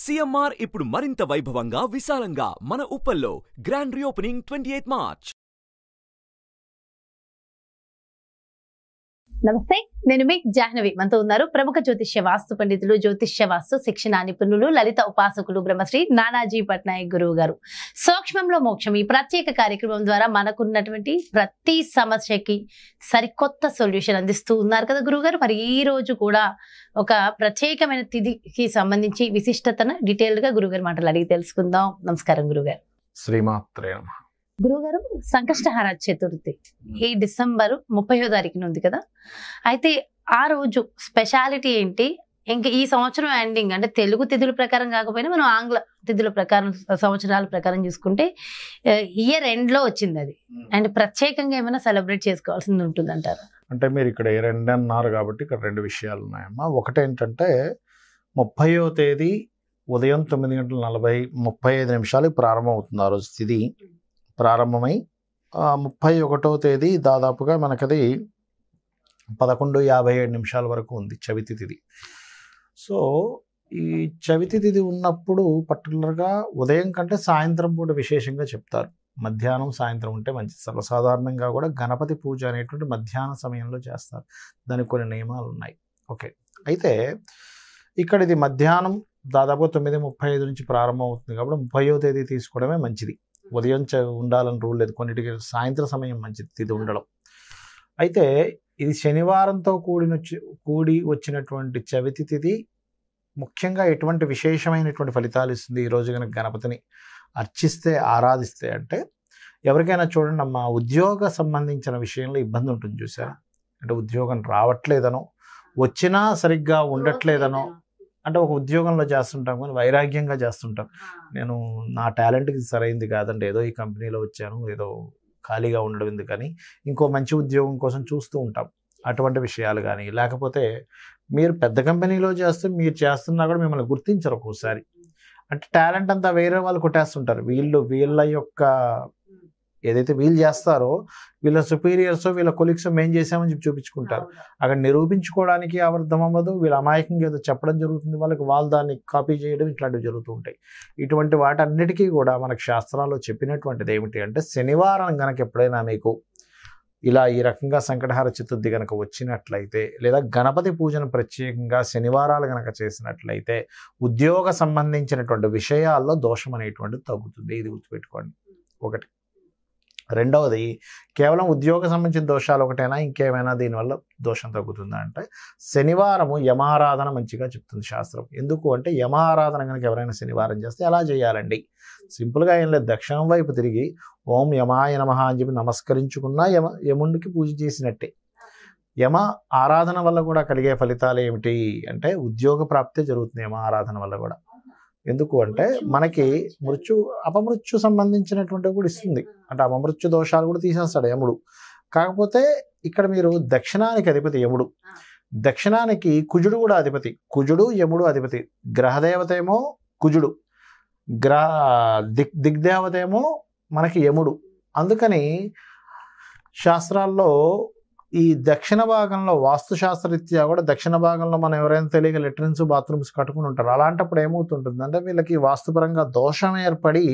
CMR ఇప్పుడు మరింత వైభవంగా విశాలంగా మన ఉప్పల్లో గ్రాండ్ రీఓపెనింగ్ 28 మార్చ్. నమస్తే, నేను మీ జాహ్నవి. మనతో ఉన్నారు ప్రముఖ జ్యోతిష్య వాస్తు పండితులు, జ్యోతిష్య వాస్తు శిక్షణ నిపుణులు, లలిత ఉపాసకులు బ్రహ్మశ్రీ నానాజీ పట్నాయక్ గురువు గారు. సూక్ష్మంలో మోక్షం ఈ ప్రత్యేక కార్యక్రమం ద్వారా మనకున్నటువంటి ప్రతి సమస్యకి సరికొత్త సొల్యూషన్ అందిస్తూ ఉన్నారు కదా గురువు గారు. మరి ఈ రోజు కూడా ఒక ప్రత్యేకమైన తిథికి సంబంధించి విశిష్టతను డీటెయిల్డ్ గా గురుగారు మాటలు అడిగి తెలుసుకుందాం. నమస్కారం గురుగారు. శ్రీమాత్రే నమః. గురుగారు, సంకష్టహార చతుర్థి ఈ డిసెంబర్ 30వ తారీఖున ఉంది కదా, అయితే ఆ రోజు స్పెషాలిటీ ఏంటి? ఇంకా ఈ సంవత్సరం ఎండింగ్ అంటే తెలుగు తిథుల ప్రకారం కాకపోయినా మనం ఆంగ్ల తిథుల ప్రకారం సంవత్సరాల ప్రకారం చూసుకుంటే ఇయర్ ఎండ్ లో వచ్చింది అది. అండ్ ప్రత్యేకంగా ఏమైనా సెలబ్రేట్ చేసుకోవాల్సింది ఉంటుంది అంటారు? అంటే మీరు ఇక్కడ రెండు అన్నారు కాబట్టి ఇక్కడ రెండు విషయాలు ఉన్నాయమ్మా. ఒకటేంటంటే 30వ తేదీ ఉదయం 9:35 ప్రారంభం అవుతుంది. ఆ రోజు తిథి ప్రారంభమై 31వ తేదీ దాదాపుగా మనకది 11:57 వరకు ఉంది చవితి తిథి. సో ఈ చవితి తిథి ఉన్నప్పుడు పర్టికులర్గా ఉదయం కంటే సాయంత్రం పూట విశేషంగా చెప్తారు. మధ్యాహ్నం సాయంత్రం ఉంటే మంచిది. సర్వసాధారణంగా కూడా గణపతి పూజ అనేటువంటి మధ్యాహ్న సమయంలో చేస్తారు. దానికి కొన్ని నియమాలు ఉన్నాయి. ఓకే, అయితే ఇక్కడ ఇది మధ్యాహ్నం దాదాపు 9:35 నుంచి ప్రారంభం అవుతుంది కాబట్టి 30వ తేదీ తీసుకోవడమే మంచిది. ఉదయం ఉండాలని రూల్ లేదు, కొన్నిటికి సాయంత్రం సమయం మంచిది తిథి ఉండడం. అయితే ఇది శనివారంతో కూడి వచ్చినటువంటి చవితి తిథి ముఖ్యంగా ఎటువంటి విశేషమైనటువంటి ఫలితాలు ఇస్తుంది ఈ రోజు కనుక గణపతిని అర్చిస్తే ఆరాధిస్తే అంటే, ఎవరికైనా చూడండి అమ్మా, ఉద్యోగ సంబంధించిన విషయంలో ఇబ్బంది ఉంటుంది చూసారా. అంటే ఉద్యోగం రావట్లేదనో, వచ్చినా సరిగ్గా ఉండట్లేదనో, అంటే ఒక ఉద్యోగంలో చేస్తుంటాం కానీ వైరాగ్యంగా చేస్తుంటాం. నేను నా టాలెంట్కి సరైంది కాదండి, ఏదో ఈ కంపెనీలో వచ్చాను, ఏదో ఖాళీగా ఉండడం ఎందుకని ఇంకో మంచి ఉద్యోగం కోసం చూస్తూ ఉంటాం. అటువంటి విషయాలు కానీ, లేకపోతే మీరు పెద్ద కంపెనీలో చేస్తే మీరు చేస్తున్నా కూడా మిమ్మల్ని గుర్తించరు ఒక్కోసారి. అంటే టాలెంట్ అంతా వేరే వాళ్ళు కొట్టేస్తుంటారు. వీళ్ళ యొక్క ఏదైతే వీళ్ళు చేస్తారో వీళ్ళ సుపీరియర్స్ వీళ్ళ కొలీగ్స్ మేం చేసామని చెప్పి చూపించుకుంటారు. అక్కడ నిరూపించుకోవడానికి అర్థం అవ్వదు. వీళ్ళ అమాయకంగా ఏదో చెప్పడం జరుగుతుంది వాళ్ళకి, వాళ్ళు దాన్ని కాపీ చేయడం ఇట్లాంటివి జరుగుతూ ఉంటాయి. ఇటువంటి వాటన్నిటికీ కూడా మనకు శాస్త్రాల్లో చెప్పినటువంటిది ఏమిటి అంటే, శనివారం కనుక ఎప్పుడైనా మీకు ఇలా ఈ రకంగా సంకటహార చతుర్థి కనుక వచ్చినట్లయితే, లేదా గణపతి పూజను ప్రత్యేకంగా శనివారాలు కనుక చేసినట్లయితే ఉద్యోగ సంబంధించినటువంటి విషయాల్లో దోషం అనేటువంటిది తగ్గుతుంది. ఇది గుర్తుపెట్టుకోండి. ఒకటి. రెండవది, కేవలం ఉద్యోగ సంబంధించిన దోషాలు ఒకటైనా ఇంకేమైనా దీనివల్ల దోషం తగ్గుతుందా అంటే, శనివారము యమారాధన మంచిగా చెప్తుంది శాస్త్రం. ఎందుకు అంటే, యమారాధన కనుక ఎవరైనా శనివారం చేస్తే ఎలా చేయాలండి? సింపుల్గా ఏం లేదు, దక్షిణం వైపు తిరిగి ఓం యమాయ నమః అని చెప్పి నమస్కరించుకున్నా యముడికి పూజ చేసినట్టే. యమ ఆరాధన వల్ల కూడా కలిగే ఫలితాలు ఏమిటి అంటే, ఉద్యోగ ప్రాప్తి జరుగుతుంది యమ ఆరాధన వల్ల కూడా. ఎందుకు అంటే, మనకి అపమృత్యు సంబంధించినటువంటివి కూడా ఇస్తుంది. అంటే అపమృత్యు దోషాలు కూడా తీసేస్తాడు యముడు. కాకపోతే ఇక్కడ మీరు దక్షిణానికి అధిపతి యముడు, దక్షిణానికి కుజుడు కూడా అధిపతి. కుజుడు యముడు అధిపతి. గ్రహదేవత ఏమో కుజుడు, దిగ్దేవత ఏమో మనకి యముడు. అందుకని శాస్త్రాల్లో ఈ దక్షిణ భాగంలో వాస్తుశాస్త్రరీత్యా కూడా దక్షిణ భాగంలో మనం ఎవరైనా తెలియక లెట్రిన్స్ బాత్రూమ్స్ కట్టుకుని ఉంటారు. అలాంటప్పుడు ఏమవుతుంటుంది అంటే, వీళ్ళకి వాస్తుపరంగా దోషం ఏర్పడి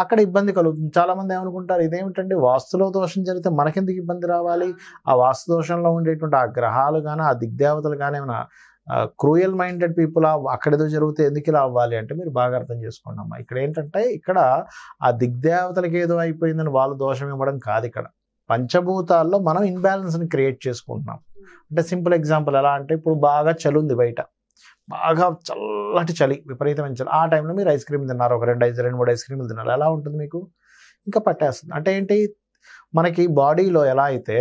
అక్కడ ఇబ్బంది కలుగుతుంది. చాలామంది ఏమనుకుంటారు, ఇదేమిటండి వాస్తులో దోషం జరిగితే మనకెందుకు ఇబ్బంది రావాలి? ఆ వాస్తు దోషంలో ఉండేటువంటి ఆ గ్రహాలు కానీ ఆ దిగ్దేవతలు కానీ ఏమైనా క్రూయల్ మైండెడ్ పీపుల్ అక్కడేదో జరిగితే ఎందుకు ఇలా అవ్వాలి అంటే, మీరు బాగా అర్థం చేసుకోండి అమ్మా. ఇక్కడ ఏంటంటే, ఇక్కడ ఆ దిగ్దేవతలకి ఏదో అయిపోయిందని వాళ్ళు దోషం ఇవ్వడం కాదు. ఇక్కడ పంచభూతాల్లో మనం ఇన్బ్యాలెన్స్ని క్రియేట్ చేసుకుంటున్నాం. అంటే సింపుల్ ఎగ్జాంపుల్ ఎలా అంటే, ఇప్పుడు బాగా చలి ఉంది బయట, బాగా చల్లటి చలి, విపరీతమైన చలి. ఆ టైంలో మీరు ఐస్ క్రీమ్ తిన్నారు, ఒక 2-3 ఐస్ క్రీములు తిన్నారు, ఎలా ఉంటుంది మీకు? ఇంకా పట్టేస్తుంది. అంటే ఏంటి, మనకి బాడీలో ఎలా అయితే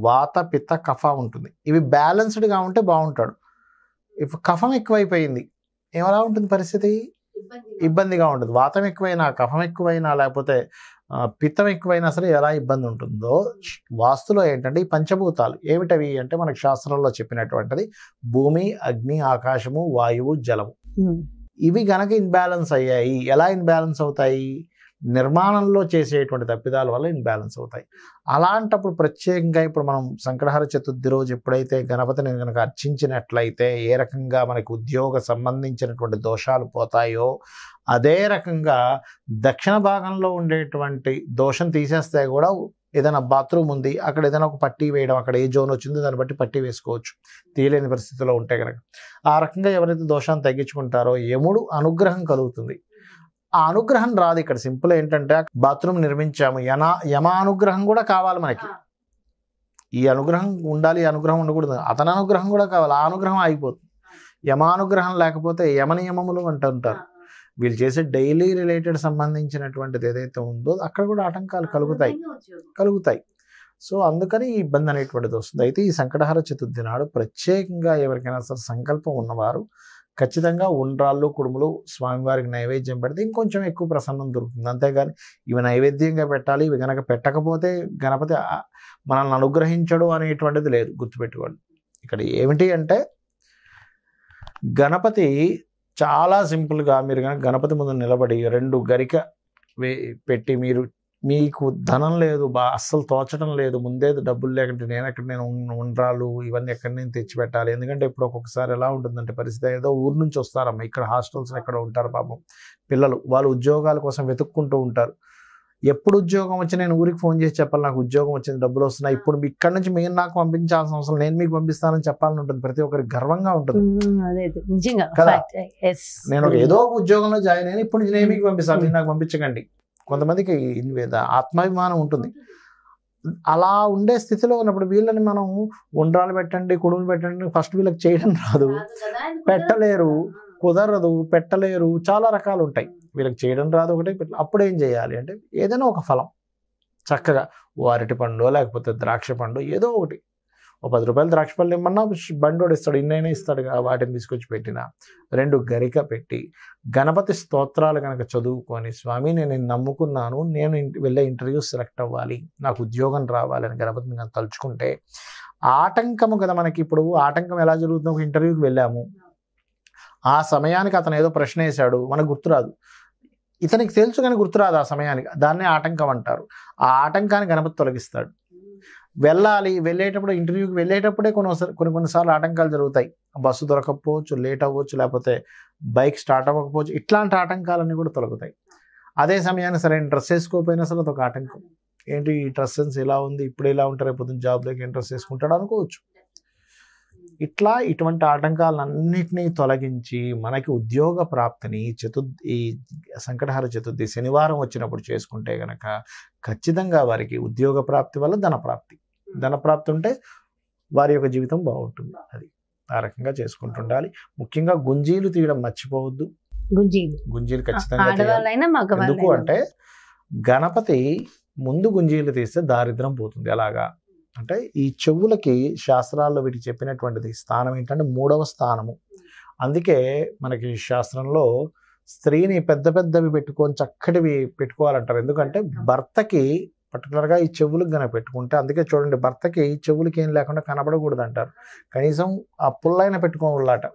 వాత పిత్త కఫ ఉంటుంది, ఇవి బ్యాలెన్స్డ్గా ఉంటే బాగుంటాడు. ఇప్పుడు కఫం ఎక్కువైపోయింది ఎలా ఉంటుంది పరిస్థితి? ఇబ్బందిగా ఉంటుంది. వాతం ఎక్కువైనా, కఫం ఎక్కువైనా, లేకపోతే పిత్తం ఎక్కువైనా సరే ఎలా ఇబ్బంది ఉంటుందో, వాస్తులో ఏంటంటే ఈ పంచభూతాలు ఏమిటవి అంటే, మనకు శాస్త్రంలో చెప్పినటువంటిది భూమి, అగ్ని, ఆకాశము, వాయువు, జలము. ఇవి గనక ఇన్బ్యాలెన్స్ అయ్యాయి. ఎలా ఇన్బ్యాలెన్స్ అవుతాయి? నిర్మాణంలో చేసేటువంటి తప్పిదాల వల్ల ఇన్బ్యాలెన్స్ అవుతాయి. అలాంటప్పుడు ప్రత్యేకంగా ఇప్పుడు మనం సంకటహర చతుర్థి రోజు ఎప్పుడైతే గణపతిని కనుక అర్చించినట్లయితే ఏ రకంగా మనకి ఉద్యోగ సంబంధించినటువంటి దోషాలు పోతాయో అదే రకంగా దక్షిణ భాగంలో ఉండేటువంటి దోషం తీసేస్తే కూడా ఏదైనా బాత్రూమ్ ఉంది, అక్కడ ఏదైనా ఒక పట్టీ వేయడం, అక్కడ ఏ జోన్ వచ్చిందో దాన్ని బట్టి పట్టీ వేసుకోవచ్చు తీయలేని పరిస్థితిలో ఉంటే కనుక. ఆ రకంగా ఎవరైతే దోషాన్ని తగ్గించుకుంటారో యముడు అనుగ్రహం కలుగుతుంది. ఆ అనుగ్రహం రాదు ఇక్కడ. సింపుల్ ఏంటంటే బాత్రూమ్ నిర్మించాము, యమ అనుగ్రహం కూడా కావాలి మనకి. ఈ అనుగ్రహం ఉండాలి, ఈ అనుగ్రహం ఉండకూడదు, అతని అనుగ్రహం కూడా కావాలి. ఆ అనుగ్రహం ఆగిపోతుంది. యమానుగ్రహం లేకపోతే యమనియమములు అంటుంటారు. వీళ్ళు చేసే డైలీ రిలేటెడ్ సంబంధించినటువంటిది ఏదైతే ఉందో అక్కడ కూడా ఆటంకాలు కలుగుతాయి. సో అందుకని ఈ ఇబ్బంది అనేటువంటిది వస్తుంది. అయితే ఈ సంకటహర చతుర్థి నాడు ప్రత్యేకంగా ఎవరికైనా సరే సంకల్పం ఉన్నవారు ఖచ్చితంగా ఉండ్రాళ్ళు కుడుములు స్వామివారికి నైవేద్యం పెడితే ఇంకొంచెం ఎక్కువ ప్రసన్నం దొరుకుతుంది. అంతేగాని ఇవి నైవేద్యంగా పెట్టాలి, ఇవి కనుక పెట్టకపోతే గణపతి మనల్ని అనుగ్రహించడు అనేటువంటిది లేదు. గుర్తుపెట్టుకోండి. ఇక్కడ ఏమిటి అంటే గణపతి చాలా సింపుల్గా మీరు కనుక గణపతి ముందు నిలబడి 2 గరిక పెట్టి మీకు ధనం లేదు, అస్సలు తోచడం లేదు, ముందే డబ్బులు లేకుంటే నేను ఉండ్రాలు ఇవన్నీ ఎక్కడి నుంచి తెచ్చి పెట్టాలి. ఎందుకంటే ఇప్పుడు ఒక్కొక్కసారి ఎలా ఉంటుందంటే పరిస్థితి, ఏదో ఊరు నుంచి వస్తారమ్మా, ఇక్కడ హాస్టల్స్ ఎక్కడ ఉంటారు పాపం పిల్లలు, వాళ్ళు ఉద్యోగాల కోసం వెతుక్కుంటూ ఉంటారు. ఎప్పుడు ఉద్యోగం వచ్చి నేను ఊరికి ఫోన్ చేసి చెప్పాలి నాకు ఉద్యోగం వచ్చింది, డబ్బులు వస్తున్నాయి, ఇప్పుడు ఇక్కడ నుంచి మీరు నాకు పంపించాల్సిన అవసరం, నేను మీకు పంపిస్తానని చెప్పాలని ఉంటుంది. ప్రతి ఒక్కరికి గర్వంగా ఉంటుంది కదా. నేను ఏదో ఒక ఉద్యోగంలో జాయిన్ అయినా ఇప్పుడు నేను మీకు పంపిస్తాను, మీరు నాకు పంపించకండి. కొంతమందికి ఆత్మాభిమానం ఉంటుంది. అలా ఉండే స్థితిలో ఉన్నప్పుడు వీళ్ళని మనం ఉండ్రాలు పెట్టండి, కుడుములు పెట్టండి, ఫస్ట్ వీళ్ళకి చేయడం రాదు, పెట్టలేరు, కుదరదు, పెట్టలేరు, చాలా రకాలు ఉంటాయి. వీళ్ళకి చేయడం రాదు ఒకటి. అప్పుడు ఏం చేయాలి అంటే ఏదైనా ఒక ఫలం చక్కగా ఓ అరటి పండు లేకపోతే ద్రాక్ష పండు ఏదో ఒకటి, ఓ 10 రూపాయలు ద్రాక్ష పళ్ళు ఇమ్మన్నా బండోడు ఇస్తాడు, ఇన్నైనా ఇస్తాడు. వాటిని తీసుకొచ్చి పెట్టిన 2 గరిక పెట్టి గణపతి స్తోత్రాలు కనుక చదువుకొని స్వామి నేను నమ్ముకున్నాను, నేను వెళ్ళే ఇంటర్వ్యూ సెలెక్ట్ అవ్వాలి, నాకు ఉద్యోగం రావాలి అని గణపతిని కనుక తలుచుకుంటే ఆటంకము కదా మనకి. ఇప్పుడు ఆటంకం ఎలా జరుగుతుంది, ఒక ఇంటర్వ్యూకి వెళ్ళాము, ఆ సమయానికి అతను ఏదో ప్రశ్న వేశాడు, మనకు గుర్తురాదు, ఇతనికి తెలుసు కానీ గుర్తురాదు ఆ సమయానికి, దాన్నే ఆటంకం అంటారు. ఆ ఆటంకాన్ని గణపతి తొలగిస్తాడు. వెళ్ళేటప్పుడు ఇంటర్వ్యూకి వెళ్ళేటప్పుడే కొన్నిసార్లు ఆటంకాలు జరుగుతాయి. బస్సు దొరకకపోవచ్చు, లేట్ అవ్వచ్చు, లేకపోతే బైక్ స్టార్ట్ అవ్వకపోవచ్చు, ఇట్లాంటి ఆటంకాలన్నీ కూడా తొలగుతాయి. అదే సమయాన్ని సరైన డ్రెస్ వేసుకోకపోయినా సరే అదొక ఆటంకం. ఏంటి ఈ డ్రెస్ సెన్స్ ఇలా ఉంది, ఇప్పుడు ఇలా ఉంటారు, రేపు జాబ్లోకి ఏం డ్రెస్ వేసుకుంటాడు అనుకోవచ్చు. ఇటువంటి ఆటంకాలన్నింటినీ తొలగించి మనకి ఉద్యోగ ప్రాప్తిని ఈ సంకటహర చతుర్థి శనివారం వచ్చినప్పుడు చేసుకుంటే గనక ఖచ్చితంగా వారికి ఉద్యోగ ప్రాప్తి వల్ల ధనప్రాప్తి ఉంటే వారి యొక్క జీవితం బాగుంటుంది. అది ఆ రకంగా చేసుకుంటుండాలి. ముఖ్యంగా గుంజీలు తీయడం మర్చిపోవద్దు. గుంజీలు ఖచ్చితంగా ఎందుకు అంటే గణపతి ముందు గుంజీలు తీస్తే దారిద్రం పోతుంది. అలాగా అంటే ఈ చెవులకి శాస్త్రాల్లో వీటికి చెప్పినటువంటిది స్థానం ఏంటంటే 3వ స్థానము. అందుకే మనకి శాస్త్రంలో స్త్రీని పెద్దవి పెట్టుకొని చక్కటివి పెట్టుకోవాలంటారు. ఎందుకంటే భర్తకి పర్టికులర్గా ఈ చెవులకు కనుక పెట్టుకుంటే, అందుకే చూడండి భర్తకి చెవులకి ఏం లేకుండా కనబడకూడదు అంటారు, కనీసం ఆ పుల్లైన పెట్టుకోవాలట.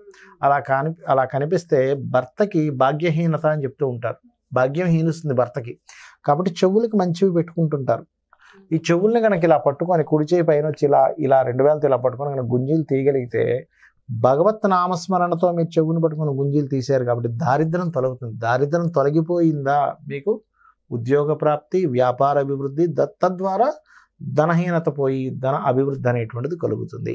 అలా కనిపిస్తే భర్తకి భాగ్యహీనత అని చెప్తూ ఉంటారు, భాగ్యం హీనిస్తుంది భర్తకి. కాబట్టి చెవులకి మంచివి పెట్టుకుంటుంటారు. ఈ చెవుల్ని కనుక ఇలా పట్టుకొని కుడి చేయి పైన వచ్చి ఇలా 2 వేలతో ఇలా పట్టుకొని కనుక గుంజీలు తీయగలిగితే భగవత్ నామస్మరణతో మీరు చెవుని పట్టుకొని గుంజీలు తీశారు కాబట్టి దారిద్ర్యం తొలగుతుంది. దారిద్ర్యం తొలగిపోయిందా మీకు ఉద్యోగ ప్రాప్తి, వ్యాపార అభివృద్ధి, తద్వారా ధనహీనత పోయి ధన అభివృద్ధి అనేటువంటిది కలుగుతుంది.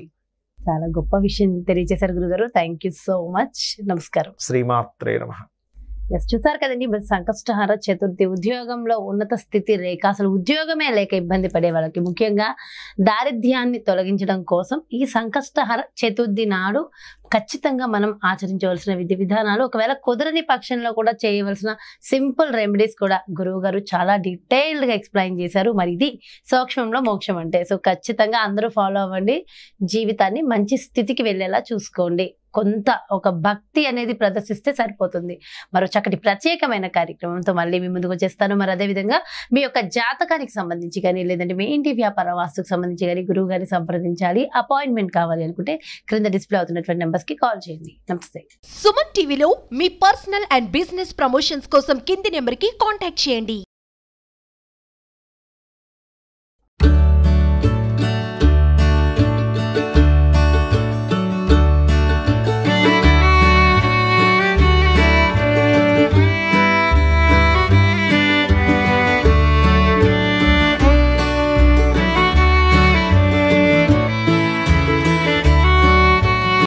చాలా గొప్ప విషయం తెలియజేశారు గురుగారు. Thank you so much. నమస్కారం. శ్రీమాత్రే నమః. చూసారు కదండి, మరి సంకష్టహర చతుర్థి ఉద్యోగంలో ఉన్నత స్థితి లేక అసలు ఉద్యోగమే లేక ఇబ్బంది పడే వాళ్ళకి ముఖ్యంగా దారిద్ర్యాన్ని తొలగించడం కోసం ఈ సంకష్టహర చతుర్థి నాడు ఖచ్చితంగా మనం ఆచరించవలసిన విధి విధానాలు, ఒకవేళ కుదరని పక్షంలో కూడా చేయవలసిన సింపుల్ రెమెడీస్ కూడా గురువు గారు చాలా డీటెయిల్డ్గా ఎక్స్ప్లెయిన్ చేశారు. మరి ఇది సూక్ష్మంలో మోక్షం అంటే. సో ఖచ్చితంగా అందరూ ఫాలో అవ్వండి, జీవితాన్ని మంచి స్థితికి వెళ్ళేలా చూసుకోండి. కొంత ఒక భక్తి అనేది ప్రదర్శిస్తే సరిపోతుంది. మరో చక్కటి ప్రత్యేకమైన కార్యక్రమంతో మళ్ళీ మీ ముందుకు వచ్చేస్తాను. మరి అదేవిధంగా మీ యొక్క జాతకానికి సంబంధించి కానీ లేదంటే మీ ఇంటి వ్యాపార వాస్తుకు సంబంధించి కానీ గురువు గారిని సంప్రదించాలి, అపాయింట్మెంట్ కావాలి అనుకుంటే క్రింద డిస్ప్లే అవుతున్నటువంటి నెంబర్స్ కి కాల్ చేయండి. నమస్తే. సుమన్ టీవీలో మీ పర్సనల్ అండ్ బిజినెస్ ప్రమోషన్స్ కోసం కింది నెంబర్ కి కాంటాక్ట్ చేయండి.